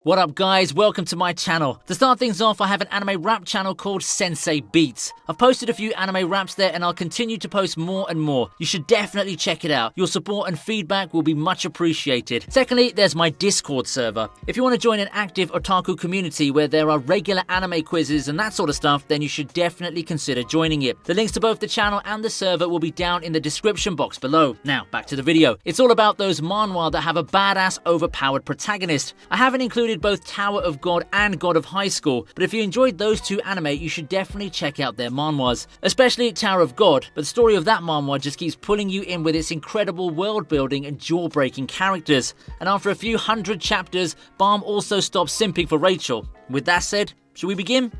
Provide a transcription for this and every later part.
What up guys, welcome to my channel. To start things off, I have an anime rap channel called Sensei Beats. I've posted a few anime raps there and I'll continue to post more and more. You should definitely check it out. Your support and feedback will be much appreciated. Secondly, there's my Discord server. If you want to join an active otaku community where there are regular anime quizzes and that sort of stuff, then you should definitely consider joining it. The links to both the channel and the server will be down in the description box below. Now, back to the video. It's all about those manhwa that have a badass overpowered protagonist. I haven't included both Tower of God and God of High School, but if you enjoyed those two anime, you should definitely check out their manhwas, especially Tower of God. But the story of that manhwa just keeps pulling you in with its incredible world building and jaw-breaking characters. And after a few hundred chapters, Balm also stops simping for Rachel. With that said, should we begin?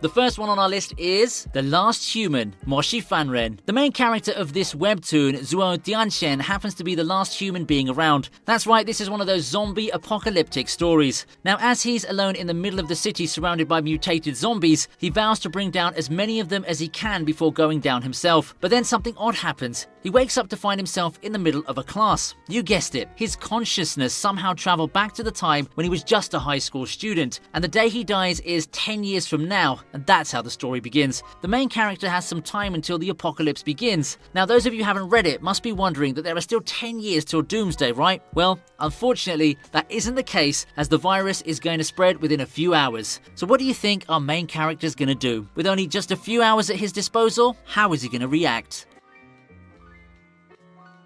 The first one on our list is The Last Human, Moshi Fanren. The main character of this webtoon, 𝐒𝐻𝐻𝐸𝐻𝐻, happens to be the last human being around. That's right, this is one of those zombie apocalyptic stories. Now, as he's alone in the middle of the city surrounded by mutated zombies, he vows to bring down as many of them as he can before going down himself. But then something odd happens. He wakes up to find himself in the middle of a class. You guessed it, his consciousness somehow traveled back to the time when he was just a high school student, and the day he dies is 10 years from now, and that's how the story begins. The main character has some time until the apocalypse begins. Now, those of you who haven't read it must be wondering that there are still 10 years till doomsday, right? Well, unfortunately, that isn't the case, as the virus is going to spread within a few hours. So what do you think our main character is going to do? With only just a few hours at his disposal, how is he going to react?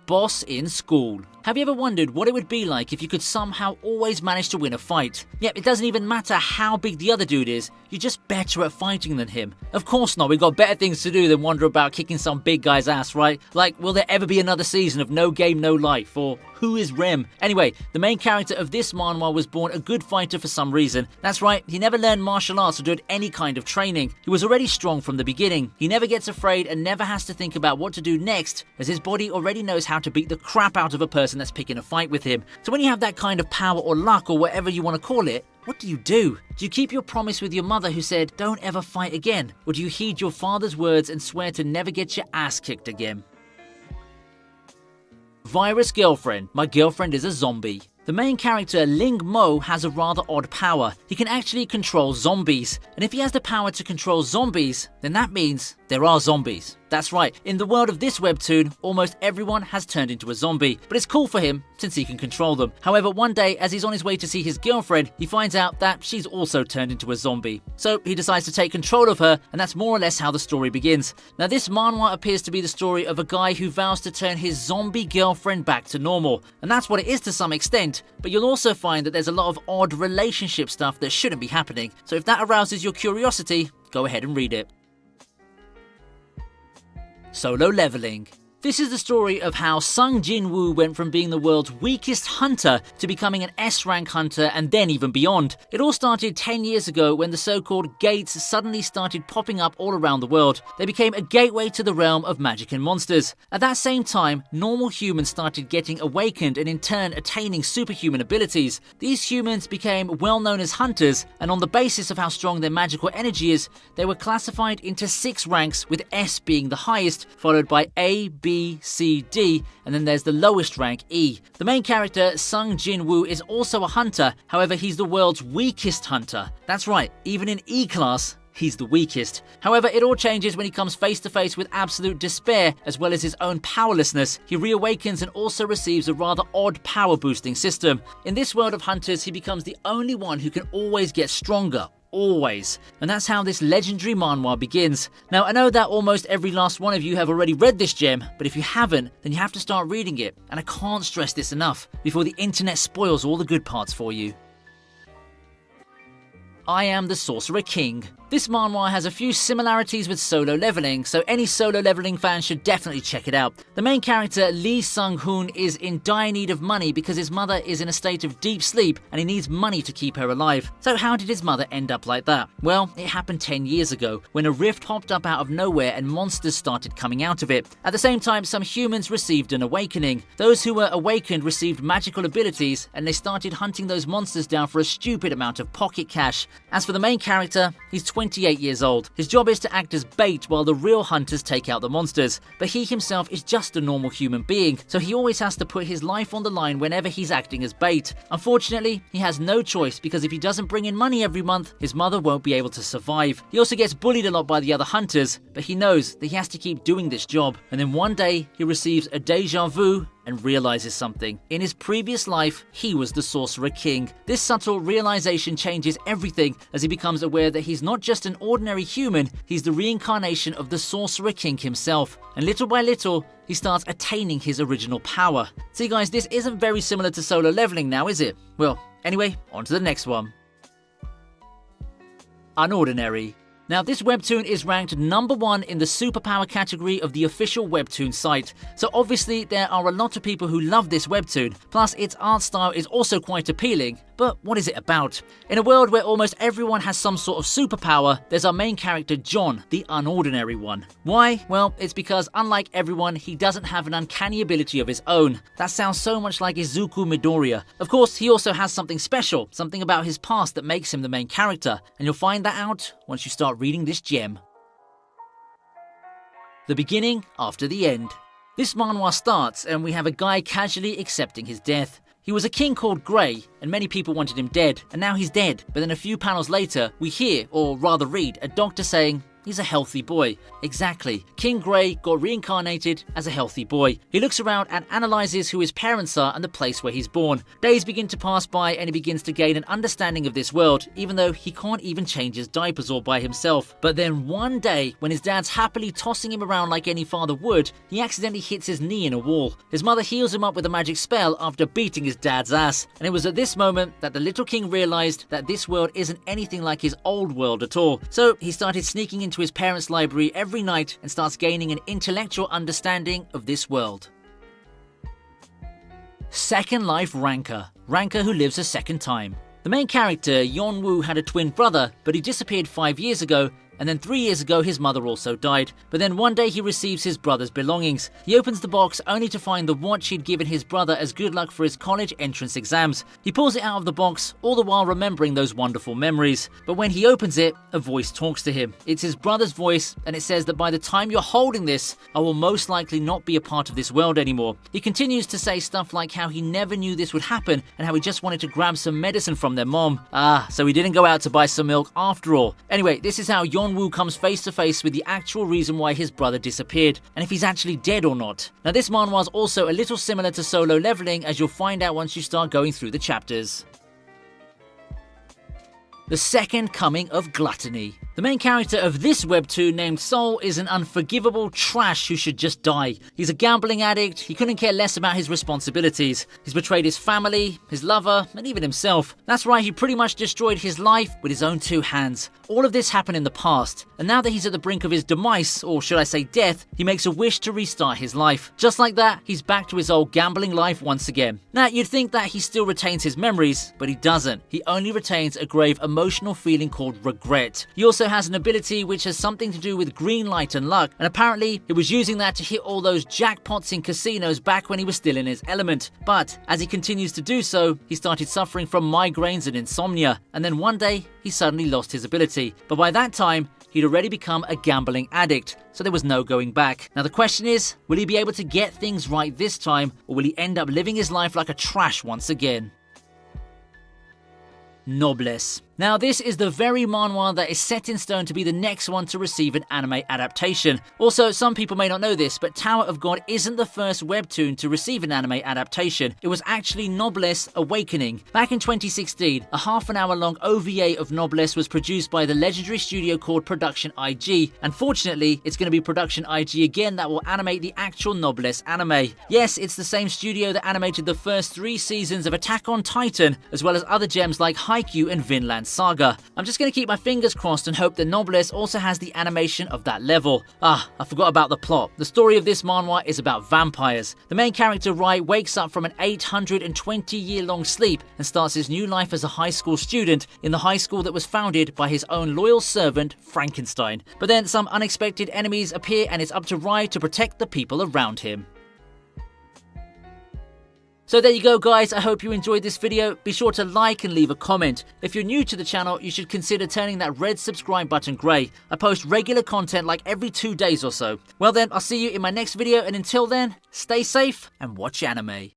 Boss in school. Have you ever wondered what it would be like if you could somehow always manage to win a fight? Yep, it doesn't even matter how big the other dude is, you're just better at fighting than him. Of course not, we've got better things to do than wonder about kicking some big guy's ass, right? Like, will there ever be another season of No Game No Life, or Who is Rem? Anyway, the main character of this manhwa was born a good fighter for some reason. That's right, he never learned martial arts or did any kind of training. He was already strong from the beginning. He never gets afraid and never has to think about what to do next, as his body already knows how to beat the crap out of a person that's picking a fight with him. So when you have that kind of power or luck or whatever you want to call it, what do? Do you keep your promise with your mother who said, don't ever fight again? Or do you heed your father's words and swear to never get your ass kicked again? Virus Girlfriend, My Girlfriend is a Zombie. The main character, Ling Mo, has a rather odd power. He can actually control zombies. And if he has the power to control zombies, then that means there are zombies. That's right, in the world of this webtoon, almost everyone has turned into a zombie. But it's cool for him, since he can control them. However, one day, as he's on his way to see his girlfriend, he finds out that she's also turned into a zombie. So he decides to take control of her, and that's more or less how the story begins. Now, this manhwa appears to be the story of a guy who vows to turn his zombie girlfriend back to normal. And that's what it is to some extent. But you'll also find that there's a lot of odd relationship stuff that shouldn't be happening. So if that arouses your curiosity, go ahead and read it. Solo Leveling. This is the story of how 𝐒𝐮𝐩𝐸𝐵 went from being the world's weakest hunter to becoming an S-rank hunter and then even beyond. It all started 10 years ago when the so-called gates suddenly started popping up all around the world. They became a gateway to the realm of magic and monsters. At that same time, normal humans started getting awakened and in turn attaining superhuman abilities. These humans became well known as hunters, and on the basis of how strong their magical energy is, they were classified into 6 ranks, with S being the highest, followed by A, B, C, D, and then there's the lowest rank, E. The main character, 𝐒𝐮𝐩𝐸𝐵, is also a hunter, however he's the world's weakest hunter. That's right, even in E class, he's the weakest. However, it all changes when he comes face to face with absolute despair, as well as his own powerlessness. He reawakens and also receives a rather odd power boosting system. In this world of hunters, he becomes the only one who can always get stronger. Always. And that's how this legendary manhwa begins. Now, I know that almost every last one of you have already read this gem, but if you haven't, then you have to start reading it. And I can't stress this enough before the internet spoils all the good parts for you. I Am the Sorcerer King. This manhwa has a few similarities with Solo Leveling, so any Solo Leveling fan should definitely check it out. The main character, Lee Sung-hoon, is in dire need of money because his mother is in a state of deep sleep and he needs money to keep her alive. So how did his mother end up like that? Well, it happened 10 years ago, when a rift popped up out of nowhere and monsters started coming out of it. At the same time, some humans received an awakening. Those who were awakened received magical abilities, and they started hunting those monsters down for a stupid amount of pocket cash. As for the main character, he's 20 28 years old. His job is to act as bait while the real hunters take out the monsters, but he himself is just a normal human being, so he always has to put his life on the line whenever he's acting as bait. Unfortunately, he has no choice because if he doesn't bring in money every month, his mother won't be able to survive. He also gets bullied a lot by the other hunters, but he knows that he has to keep doing this job. And then one day, he receives a déjà vu and realizes something. In his previous life, he was the Sorcerer King. This subtle realization changes everything as he becomes aware that he's not just an ordinary human, he's the reincarnation of the Sorcerer King himself. And little by little, he starts attaining his original power. See guys, this isn't very similar to Solo Leveling now, is it? Well, anyway, on to the next one. Unordinary. Now, this webtoon is ranked number 1 in the superpower category of the official webtoon site, so obviously there are a lot of people who love this webtoon, plus its art style is also quite appealing. But what is it about? In a world where almost everyone has some sort of superpower, there's our main character John, the unordinary one. Why? Well, it's because unlike everyone, he doesn't have an uncanny ability of his own. That sounds so much like Izuku Midoriya. Of course, he also has something special, something about his past that makes him the main character, and you'll find that out once you start reading this gem. The beginning after the end. This manhwa starts and we have a guy casually accepting his death. He was a king called Grey, and many people wanted him dead, and now he's dead. But then a few panels later, we hear, or rather read, a doctor saying, he's a healthy boy. Exactly. King Grey got reincarnated as a healthy boy. He looks around and analyzes who his parents are and the place where he's born. Days begin to pass by and he begins to gain an understanding of this world, even though he can't even change his diapers all by himself. But then one day, when his dad's happily tossing him around like any father would, he accidentally hits his knee in a wall. His mother heals him up with a magic spell after beating his dad's ass. And it was at this moment that the little king realized that this world isn't anything like his old world at all. So he started sneaking into his parents' library every night and starts gaining an intellectual understanding of this world. Second Life Ranker. Ranker who lives a second time. The main character, Yeonwoo, had a twin brother, but he disappeared 5 years ago, and then 3 years ago his mother also died. But then one day he receives his brother's belongings. He opens the box only to find the watch he'd given his brother as good luck for his college entrance exams. He pulls it out of the box, all the while remembering those wonderful memories. But when he opens it, a voice talks to him. It's his brother's voice, and it says that by the time you're holding this, I will most likely not be a part of this world anymore. He continues to say stuff like how he never knew this would happen, and how he just wanted to grab some medicine from their mom. So he didn't go out to buy some milk after all. Anyway, this is how Yeonwoo comes face to face with the actual reason why his brother disappeared, and if he's actually dead or not. Now this manhwa is also a little similar to Solo Leveling, as you'll find out once you start going through the chapters. The second coming of gluttony. The main character of this webtoon named Soul is an unforgivable trash who should just die. He's a gambling addict, he couldn't care less about his responsibilities. He's betrayed his family, his lover, and even himself. That's right, he pretty much destroyed his life with his own 2 hands. All of this happened in the past, and now that he's at the brink of his demise, or should I say death, he makes a wish to restart his life. Just like that, he's back to his old gambling life once again. Now, you'd think that he still retains his memories, but he doesn't. He only retains a grave emotional feeling called regret. He also has an ability which has something to do with green light and luck, and apparently he was using that to hit all those jackpots in casinos back when he was still in his element. But as he continues to do so, he started suffering from migraines and insomnia, and then one day he suddenly lost his ability. But by that time, he'd already become a gambling addict, so there was no going back. Now the question is, will he be able to get things right this time, or will he end up living his life like a trash once again? Noblesse. Now this is the very manhwa that is set in stone to be the next one to receive an anime adaptation. Also, some people may not know this, but Tower of God isn't the first webtoon to receive an anime adaptation. It was actually Noblesse Awakening. Back in 2016, a half-an-hour long OVA of Noblesse was produced by the legendary studio called Production IG, and fortunately, it's going to be Production IG again that will animate the actual Noblesse anime. Yes, it's the same studio that animated the first 3 seasons of Attack on Titan, as well as other gems like Haikyuu and Vinland Saga. I'm just going to keep my fingers crossed and hope that Noblesse also has the animation of that level. I forgot about the plot. The story of this manhwa is about vampires. The main character, Rai, wakes up from an 820-year-long sleep and starts his new life as a high school student in the high school that was founded by his own loyal servant, Frankenstein. But then some unexpected enemies appear and it's up to Rai to protect the people around him. So there you go guys, I hope you enjoyed this video. Be sure to like and leave a comment. If you're new to the channel, you should consider turning that red subscribe button grey. I post regular content like every 2 days or so. Well then, I'll see you in my next video, and until then, stay safe and watch anime.